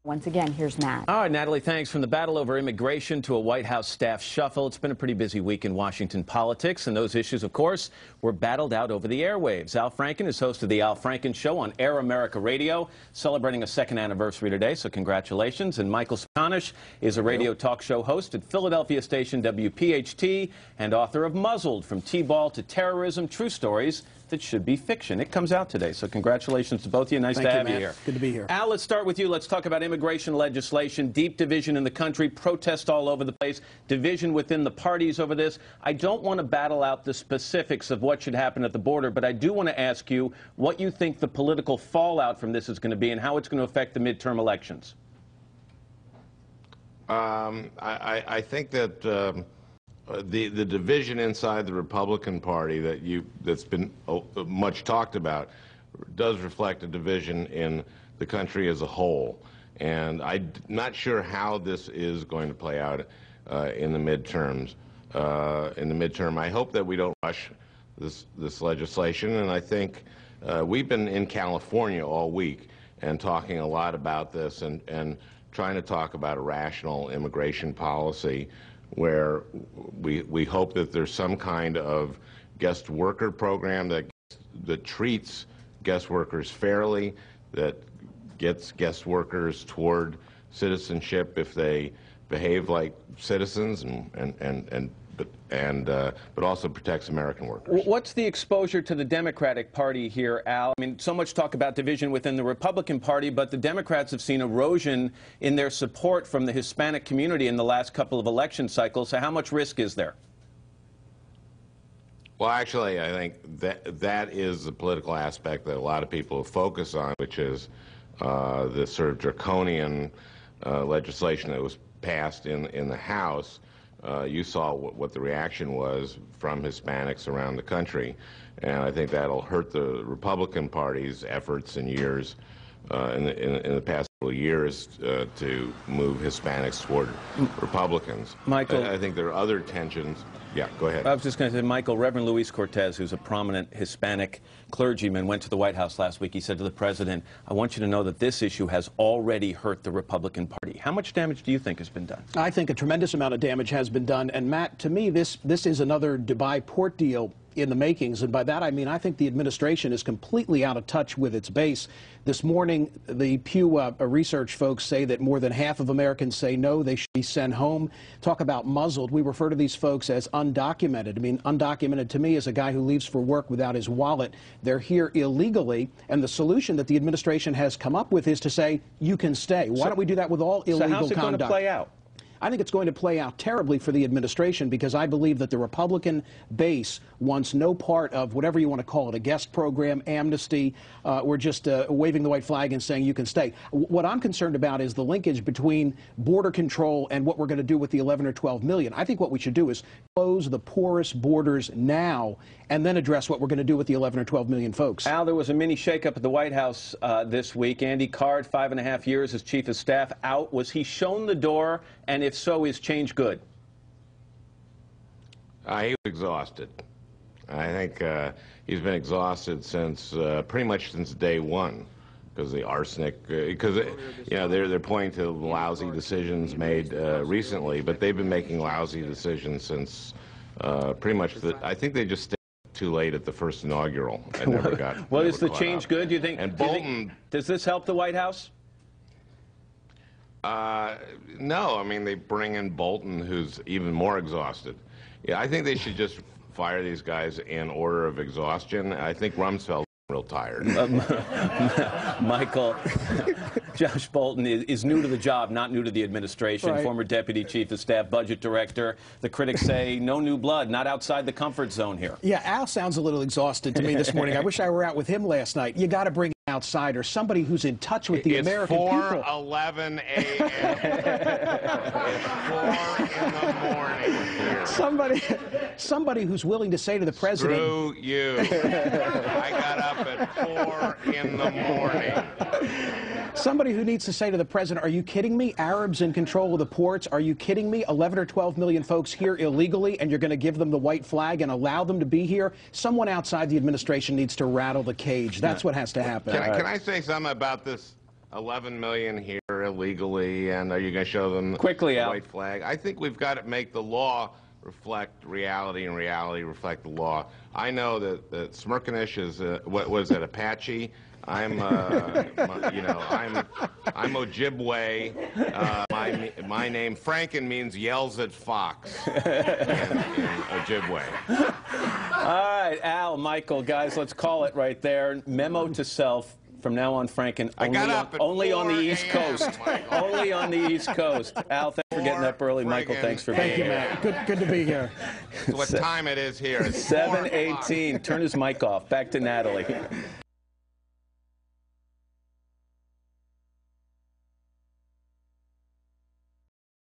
Once again, here's Matt. All right, Natalie, thanks. From the battle over immigration to a White House staff shuffle, it's been a pretty busy week in Washington politics, and those issues, of course, were battled out over the airwaves. Al Franken is host of the Al Franken Show on Air America Radio, celebrating a second anniversary today, so congratulations. And Michael Smerconish is a radio talk show host at Philadelphia station WPHT and author of Muzzled, From T-Ball to Terrorism, True Stories that Should Be Fiction. It comes out today, so congratulations to both of you. Nice to have you here. Good to be here. Al, let's start with you. Let's talk about immigration legislation, deep division in the country, protests all over the place, division within the parties over this. I don't want to battle out the specifics of what should happen at the border, but I do want to ask you what you think the political fallout from this is going to be and how it's going to affect the midterm elections. I think that the division inside the Republican Party that's been much talked about does reflect a division in the country as a whole. And I'm not sure how this is going to play out in the midterms. I hope that we don't rush this legislation. And I think we've been in California all week and talking a lot about this and trying to talk about a rational immigration policy where we hope that there's some kind of guest worker program that treats guest workers fairly, that gets guest workers toward citizenship if they behave like citizens, but also protects American workers. What's the exposure to the Democratic Party here, Al? I mean, so much talk about division within the Republican Party, but the Democrats have seen erosion in their support from the Hispanic community in the last couple of election cycles. So how much risk is there? Well, actually, I think that is the political aspect that a lot of people focus on, which is this sort of draconian legislation that was passed in the House. You saw what the reaction was from Hispanics around the country, and I think that'll hurt the Republican Party's efforts in years, in the past couple of years, to move Hispanics toward Republicans. Michael, I think there are other tensions. Yeah, go ahead. I was just going to say, Michael, Reverend Luis Cortez, who's a prominent Hispanic clergyman, went to the White House last week. He said to the president, I want you to know that this issue has already hurt the Republican Party. How much damage do you think has been done? I think a tremendous amount of damage has been done. And, Matt, to me, this is another Dubai port deal in the makings, and by that I mean I think the administration is completely out of touch with its base. This morning, the Pew Research folks say that more than half of Americans say no, they should be sent home. Talk about muzzled. We refer to these folks as undocumented. I mean, undocumented to me is a guy who leaves for work without his wallet. They're here illegally, and the solution that the administration has come up with is to say, you can stay. Why don't we do that with all illegal conduct? So how's it going to play out? I think it's going to play out terribly for the administration because I believe that the Republican base wants no part of whatever you want to call it, a guest program, amnesty, or just waving the white flag and saying you can stay. What I'm concerned about is the linkage between border control and what we're going to do with the 11 or 12 million. I think what we should do is close the porous borders now and then address what we're going to do with the 11 or 12 million folks. Al, there was a mini shakeup at the White House this week. Andy Card, 5.5 years as chief of staff, out. Was he shown the door? And if so, is change good? He was exhausted. I think he's been exhausted since pretty much since day one, because the arsenic. Because you know they're pointing to lousy decisions made recently, but they've been making lousy decisions since pretty much. I think they just stayed too late at the first inaugural and never got. Well, is the change good? Do you think? And Bolton. Does this help the White House? No, I mean, they bring in Bolton, who's even more exhausted. Yeah, I think they should just fire these guys in order of exhaustion. I think Rumsfeld's real tired. Michael, Josh Bolton is new to the job, not new to the administration. Right. Former deputy chief of staff, budget director. The critics say no new blood, not outside the comfort zone here. Yeah, Al sounds a little exhausted to me this morning. I wish I were out with him last night. You got to bring an outsider, somebody who's in touch with the American people. It's 4:11 a.m. 4 in the morning here. Somebody who's willing to say to the president, Screw you. I got up at 4 in the morning. Somebody who needs to say to the president, are you kidding me? Arabs in control of the ports, are you kidding me? 11 or 12 million folks here illegally, and you're going to give them the white flag and allow them to be here? Someone outside the administration needs to rattle the cage. That's what has to happen. Can I say something about this 11 million here illegally, and are you going to show them Quickly, the Al. white flag? I think we've got to make the law reflect reality and reality reflect the law. I know that Smerconish is, what was it, Apache? I'm, I'm Ojibwe. My name, Franken, means yells at fox in Ojibwe. All right, Al, Michael, guys, let's call it right there. Memo to self. From now on, Franken, only on the East Coast. Only on the East Coast. Al, thanks for getting up early. Michael, thanks for being here. Thank you, Matt. Good to be here. What time it is here? It's 7:18. Turn his mic off. Back to Natalie.